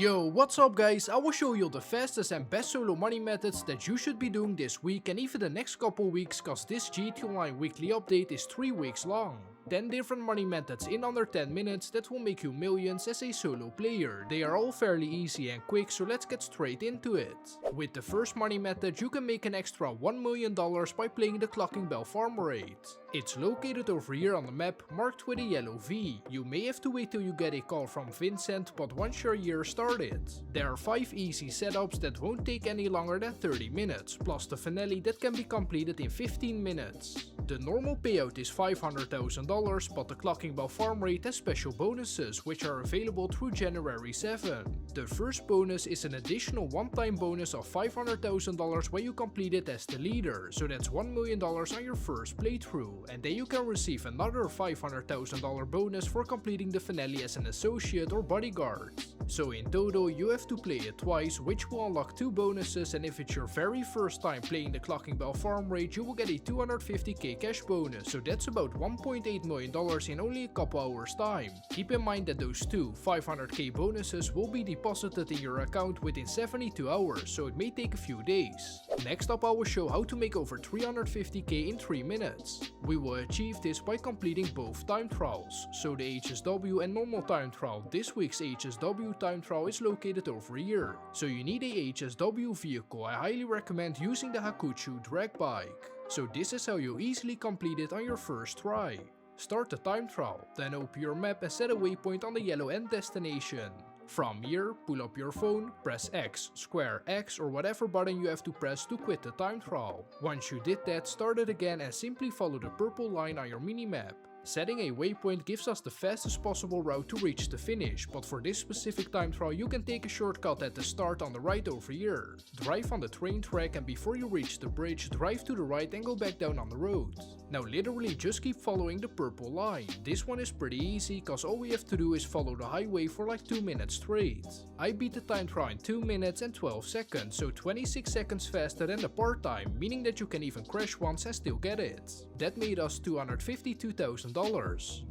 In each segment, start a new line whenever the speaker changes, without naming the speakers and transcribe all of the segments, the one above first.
Yo, what's up guys? I will show you the fastest and best solo money methods that you should be doing this week and even the next couple weeks, cause this GT Online weekly update is 3 weeks long. 10 different money methods in under 10 minutes that will make you millions as a solo player. They are all fairly easy and quick, so let's get straight into it. With the first money method, you can make an extra $1 million by playing the Clocking Bell farm raid. It's located over here on the map, marked with a yellow V. You may have to wait till you get a call from Vincent, but once your year started. There are 5 easy setups that won't take any longer than 30 minutes, plus the finale that can be completed in 15 minutes. The normal payout is $500,000, but the Clocking Bell farm raid has special bonuses, which are available through January 7. The first bonus is an additional one-time bonus of $500,000 when you complete it as the leader, so that's $1 million on your first playthrough, and then you can receive another $500,000 bonus for completing the finale as an associate or bodyguard. So in total you have to play it twice, which will unlock 2 bonuses, and if it's your very first time playing the Clocking Bell farm raid, you will get a 250k cash bonus, so that's about $1.8 million in only a couple hours time. Keep in mind that those 2 500k bonuses will be deposited in your account within 72 hours, so it may take a few days. Next up I will show how to make over 350k in 3 minutes. We will achieve this by completing both time trials, so the HSW and normal time trial. This week's HSW time trial is located over here, so you need a HSW vehicle. I highly recommend using the Hakuchu drag bike. So this is how you easily complete it on your first try. Start the time trial, then open your map and set a waypoint on the yellow end destination. From here, pull up your phone, press X, square, X or whatever button you have to press to quit the time trial. Once you did that, start it again and simply follow the purple line on your minimap. Setting a waypoint gives us the fastest possible route to reach the finish, but for this specific time trial you can take a shortcut at the start on the right over here. Drive on the train track and before you reach the bridge, drive to the right and go back down on the road. Now literally just keep following the purple line. This one is pretty easy cause all we have to do is follow the highway for like 2 minutes straight. I beat the time trial in 2 minutes and 12 seconds, so 26 seconds faster than the part time, meaning that you can even crash once and still get it. That made us $252,000.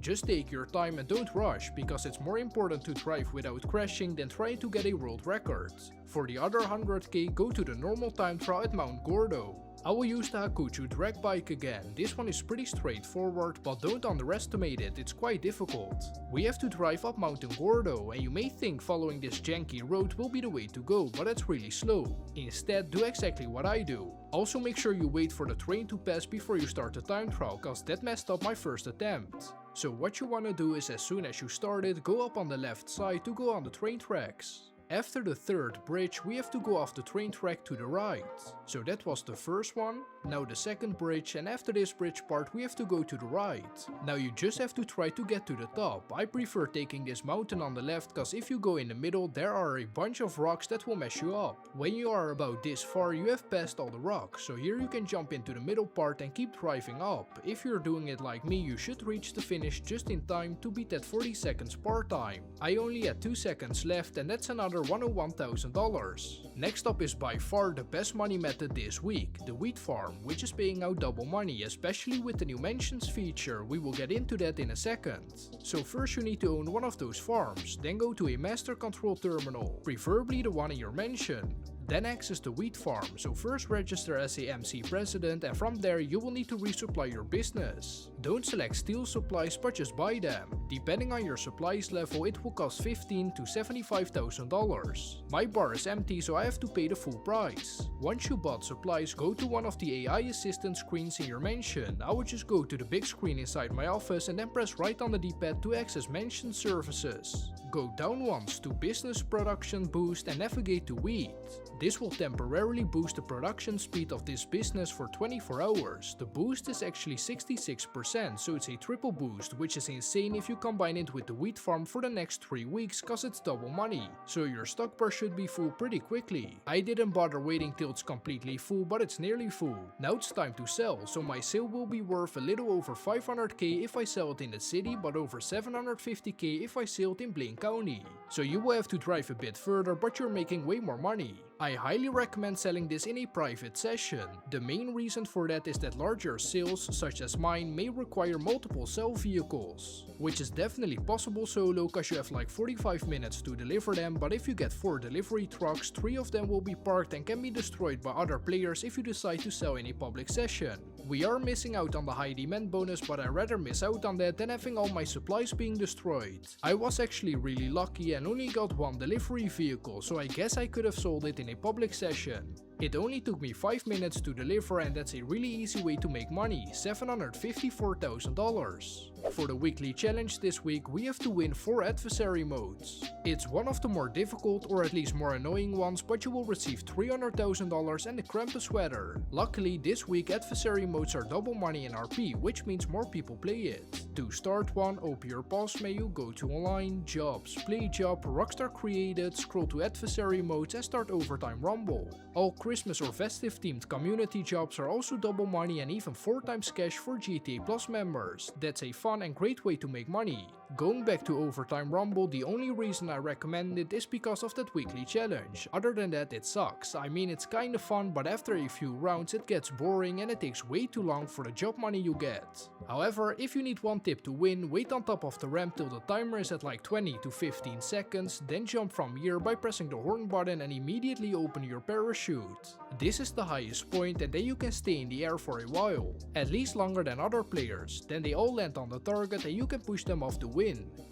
Just take your time and don't rush, because it's more important to drive without crashing than trying to get a world record. For the other 100k, go to the normal time trial at Mount Gordo. I will use the Hakuchu drag bike again. This one is pretty straightforward, but don't underestimate it, it's quite difficult. We have to drive up Mountain Gordo, and you may think following this janky road will be the way to go, but it's really slow. Instead, do exactly what I do. Also make sure you wait for the train to pass before you start the time trial, cause that messed up my first attempt. So what you wanna do is as soon as you start it, go up on the left side to go on the train tracks. After the third bridge, we have to go off the train track to the right. So that was the first one, now the second bridge, and after this bridge part we have to go to the right. Now you just have to try to get to the top. I prefer taking this mountain on the left, cause if you go in the middle there are a bunch of rocks that will mess you up. When you are about this far you have passed all the rocks, so here you can jump into the middle part and keep driving up. If you're doing it like me, you should reach the finish just in time to beat that 40 seconds part time. I only had 2 seconds left, and that's another $101,000. Next up is by far the best money method this week, the wheat farm, which is paying out double money, especially with the new mentions feature. We will get into that in a second. So first you need to own one of those farms, then go to a master control terminal, preferably the one in your mansion. Then access the wheat farm, so first register as a MC president, and from there you will need to resupply your business. Don't select steal supplies but just buy them. Depending on your supplies level it will cost $15,000 to $75,000. My bar is empty so I have to pay the full price. Once you bought supplies, go to one of the AI assistant screens in your mansion. I would just go to the big screen inside my office and then press right on the D-pad to access mansion services. Go down once to business production boost and navigate to wheat. This will temporarily boost the production speed of this business for 24 hours. The boost is actually 66%, so it's a triple boost, which is insane if you combine it with the wheat farm for the next 3 weeks, cause it's double money. So your stock bar should be full pretty quickly. I didn't bother waiting till it's completely full, but it's nearly full. Now it's time to sell, so my sale will be worth a little over 500k if I sell it in the city, but over 750k if I sell it in Blink County. So you will have to drive a bit further, but you're making way more money. I highly recommend selling this in a private session. The main reason for that is that larger sales, such as mine, may require multiple sell vehicles, which is definitely possible solo cause you have like 45 minutes to deliver them, but if you get 4 delivery trucks, 3 of them will be parked and can be destroyed by other players if you decide to sell in a public session. We are missing out on the high demand bonus, but I'd rather miss out on that than having all my supplies being destroyed. I was actually really lucky and only got 1 delivery vehicle, so I guess I could have sold it in a public session. It only took me 5 minutes to deliver, and that's a really easy way to make money, $754,000. For the weekly challenge this week, we have to win 4 adversary modes. It's one of the more difficult, or at least more annoying ones, but you will receive $300,000 and the Krampus sweater. Luckily, this week adversary modes are double money in RP, which means more people play it. To start one, open your pause menu, go to online, jobs, play job, Rockstar created, scroll to adversary modes and start Overtime Rumble. All Christmas or festive themed community jobs are also double money and even 4 times cash for GTA Plus members. That's a fun and great way to make money. Going back to Overtime Rumble, the only reason I recommend it is because of that weekly challenge. Other than that, it sucks. I mean, it's kinda fun, but after a few rounds it gets boring and it takes way too long for the job money you get. However, if you need one tip to win, wait on top of the ramp till the timer is at like 20 to 15 seconds, then jump from here by pressing the horn button and immediately open your parachute. This is the highest point and then you can stay in the air for a while, at least longer than other players. Then they all land on the target and you can push them off to win.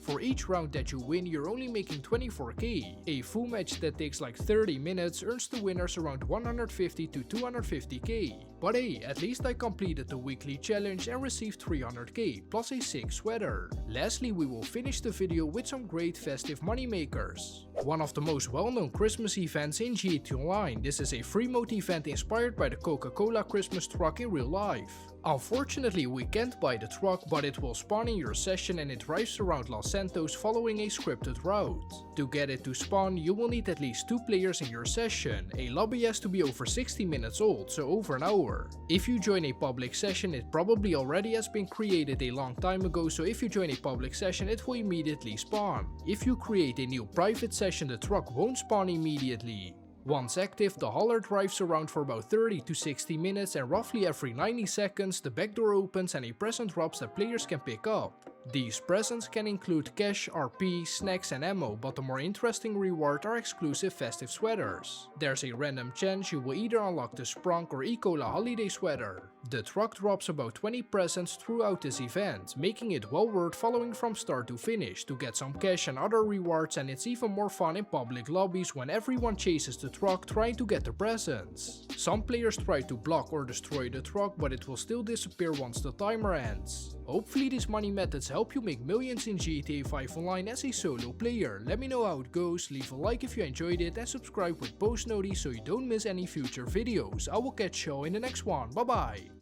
For each round that you win, you're only making 24k. A full match that takes like 30 minutes earns the winners around 150 to 250k. But hey, at least I completed the weekly challenge and received 300k plus a sick sweater. Lastly, we will finish the video with some great festive money makers. One of the most well-known Christmas events in GTA Online. This is a free mode event inspired by the Coca-Cola Christmas truck in real life. Unfortunately, we can't buy the truck, but it will spawn in your session and it drives around Los Santos following a scripted route. To get it to spawn, you will need at least 2 players in your session. A lobby has to be over 60 minutes old, so over an hour. If you join a public session, it probably already has been created a long time ago, so if you join a public session, it will immediately spawn. If you create a new private session, the truck won't spawn immediately. Once active, the hauler drives around for about 30 to 60 minutes and roughly every 90 seconds the back door opens and a present drops that players can pick up. These presents can include cash, RP, snacks and ammo, but the more interesting reward are exclusive festive sweaters. There's a random chance you will either unlock the Sprunk or Ecola holiday sweater. The truck drops about 20 presents throughout this event, making it well worth following from start to finish to get some cash and other rewards, and it's even more fun in public lobbies when everyone chases the truck trying to get the presents. Some players try to block or destroy the truck, but it will still disappear once the timer ends. Hopefully these money methods help you make millions in GTA 5 Online as a solo player. Let me know how it goes, leave a like if you enjoyed it and subscribe with post notice so you don't miss any future videos. I will catch you in the next one, bye bye!